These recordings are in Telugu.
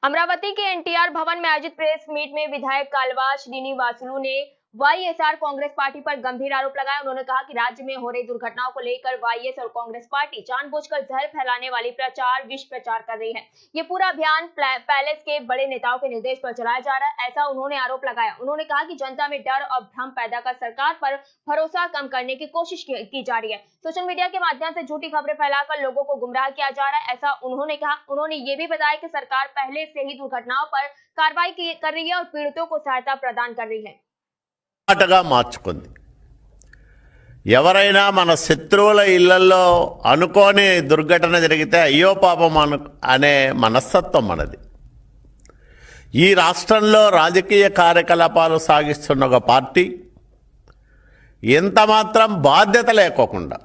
अमरावती के एनटीआर भवन में आयोजित प्रेस मीट में विधायक कालवा श्रीनिवासुलु ने वाईएसआर कांग्रेस पार्टी पर गंभीर आरोप लगाया। उन्होंने कहा कि राज्य में हो रही दुर्घटनाओं को लेकर वाईएस और कांग्रेस पार्टी जानबूझकर जहर फैलाने वाली विष प्रचार कर रही है। ये पूरा अभियान पैलेस के बड़े नेताओं के निर्देश पर चलाया जा रहा है, ऐसा उन्होंने आरोप लगाया। उन्होंने कहा कि जनता में डर और भ्रम पैदा कर सरकार पर भरोसा कम करने की कोशिश की जा रही है। सोशल मीडिया के माध्यम से झूठी खबरें फैलाकर लोगों को गुमराह किया जा रहा है, ऐसा उन्होंने कहा। उन्होंने ये भी बताया कि सरकार पहले से ही दुर्घटनाओं पर कार्रवाई कर रही है और पीड़ितों को सहायता प्रदान कर रही है। ఆటగా మార్చుకుంది। ఎవరైనా మన శత్రువుల ఇళ్లలో అనుకోని దుర్ఘటన జరిగితే అయ్యో పాపం అనే మనస్తత్వం మనది। ఈ రాష్ట్రంలో రాజకీయ కార్యకలాపాలు సాగిస్తున్న ఒక పార్టీ ఎంత మాత్రం బాధ్యత లేకోకుండా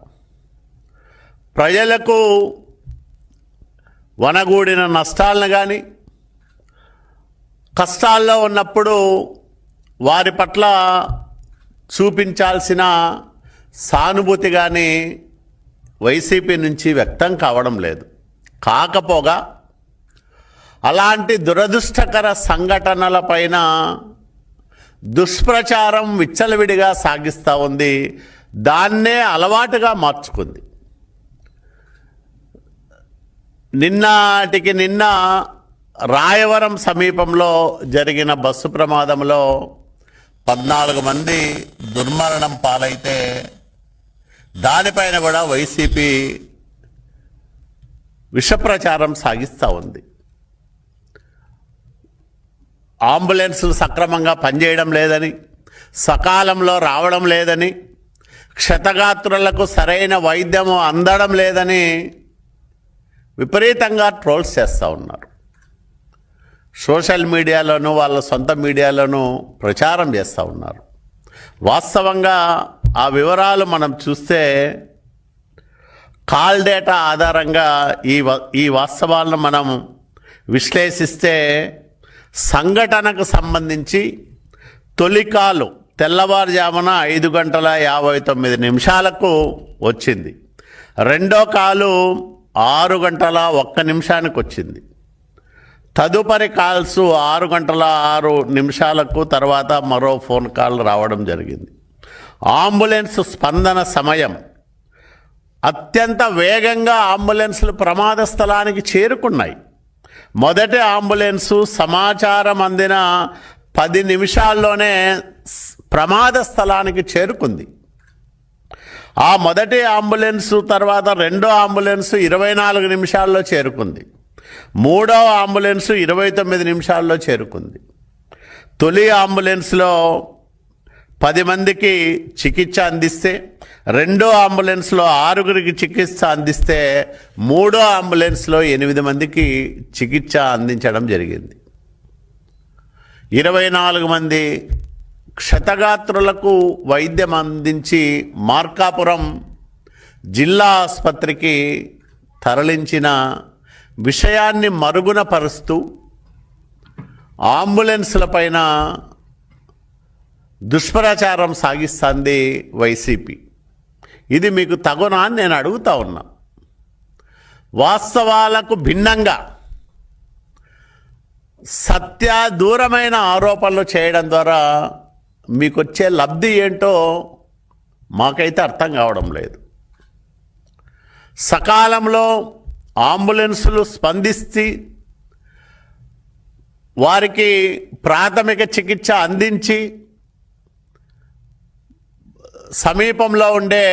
ప్రజలకు వనగూడిన నష్టాలను కానీ కష్టాల్లో ఉన్నప్పుడు వారి పట్ల చూపించాల్సిన సానుభూతి కానీ వైసీపీ నుంచి వ్యక్తం కావడం లేదు। కాకపోగా అలాంటి దురదృష్టకర సంఘటనలపైన దుష్ప్రచారం విచ్చలవిడిగా సాగిస్తూ ఉంది, దాన్నే అలవాటుగా మార్చుకుంది। నిన్నటికి నిన్న రాయవరం సమీపంలో జరిగిన బస్సు ప్రమాదంలో 14 మంది దుర్మరణం పాలైతే దానిపైన కూడా వైసీపీ విషప్రచారం సాగిస్తూ ఉంది। అంబులెన్సులు సక్రమంగా పనిచేయడం లేదని, సకాలంలో రావడం లేదని, క్షతగాత్రులకు సరైన వైద్యము అందడం లేదని విపరీతంగా ట్రోల్స్ చేస్తూ ఉన్నారు। సోషల్ మీడియాలోనూ వాళ్ళ సొంత మీడియాలోనూ ప్రచారం చేస్తూ ఉన్నారు। వాస్తవంగా ఆ వివరాలు మనం చూస్తే కాల్ డేటా ఆధారంగా ఈ వాస్తవాలను మనం విశ్లేషిస్తే సంఘటనకు సంబంధించి తొలి కాలు తెల్లవారుజామున 5:59 వచ్చింది, రెండో కాలు 6:01 వచ్చింది, తదుపరి కాల్స్ 6:06 తర్వాత మరో ఫోన్ కాల్ రావడం జరిగింది। అంబులెన్స్ స్పందన సమయం అత్యంత వేగంగా అంబులెన్స్లు ప్రమాద స్థలానికి చేరుకున్నాయి। మొదటి అంబులెన్సు సమాచారం అందిన 10 నిమిషాల్లోనే ప్రమాద స్థలానికి చేరుకుంది। ఆ మొదటి అంబులెన్సు తర్వాత రెండో అంబులెన్సు 24 నిమిషాల్లో చేరుకుంది, మూడవ అంబులెన్సు 29 నిమిషాల్లో చేరుకుంది। తొలి అంబులెన్స్లో 10 మందికి చికిత్స అందిస్తే, రెండో అంబులెన్స్లో 6గురికి చికిత్స అందిస్తే, మూడో అంబులెన్స్లో 8 మందికి చికిత్స అందించడం జరిగింది। 24 మంది క్షతగాత్రులకు వైద్యం అందించి మార్కాపురం జిల్లా ఆసుపత్రికి తరలించిన విషయాన్ని మరుగున పరుస్తూ అంబులెన్స్లపైన దుష్ప్రచారం సాగిస్తుంది వైసీపీ। ఇది మీకు తగునా అని నేను అడుగుతా ఉన్నా। వాస్తవాలకు భిన్నంగా సత్య దూరమైన ఆరోపణలు చేయడం ద్వారా మీకు వచ్చే లబ్ధి ఏంటో మాకైతే అర్థం కావడం లేదు। సకాలంలో అంబులెన్సులు స్పందించి వారికి ప్రాథమిక చికిత్స అందించి సమీపంలో ఉండే